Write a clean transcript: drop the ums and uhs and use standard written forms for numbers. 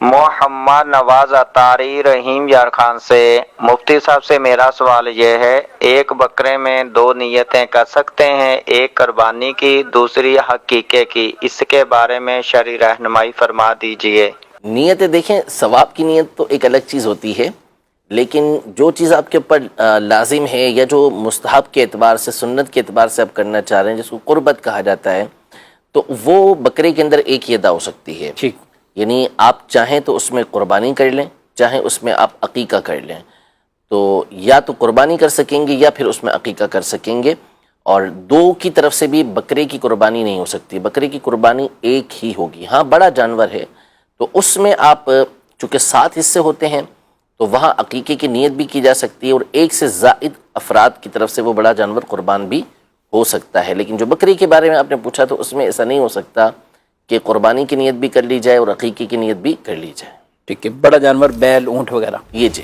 محمد نواز اطاری رحیم یار خان سے مفتی صاحب سے میرا سوال یہ ہے، ایک بکرے میں دو نیتیں کر سکتے ہیں، ایک قربانی کی دوسری حقیقے کی، اس کے بارے میں شرعی رہنمائی فرما دیجئے۔ نیتیں دیکھیں، ثواب کی نیت تو ایک الگ چیز ہوتی ہے، لیکن جو چیز آپ کے اوپر لازم ہے یا جو مستحب کے اعتبار سے، سنت کے اعتبار سے آپ کرنا چاہ رہے ہیں، جس کو قربت کہا جاتا ہے، تو وہ بکرے کے اندر ایک ہی ادا ہو سکتی ہے۔ ٹھیک، یعنی آپ چاہیں تو اس میں قربانی کر لیں، چاہیں اس میں آپ عقیقہ کر لیں، تو یا تو قربانی کر سکیں گے یا پھر اس میں عقیقہ کر سکیں گے۔ اور دو کی طرف سے بھی بکرے کی قربانی نہیں ہو سکتی، بکرے کی قربانی ایک ہی ہوگی۔ ہاں بڑا جانور ہے تو اس میں آپ چونکہ 7 حصے ہوتے ہیں تو وہاں عقیقے کی نیت بھی کی جا سکتی ہے، اور ایک سے زائد افراد کی طرف سے وہ بڑا جانور قربان بھی ہو سکتا ہے۔ لیکن جو بکری کے بارے میں آپ نے پوچھا تو اس میں ایسا نہیں ہو سکتا کہ قربانی کی نیت بھی کر لی جائے اور عقیقے کی نیت بھی کر لی جائے۔ ٹھیک ہے، بڑا جانور بیل، اونٹ وغیرہ۔ یہ جی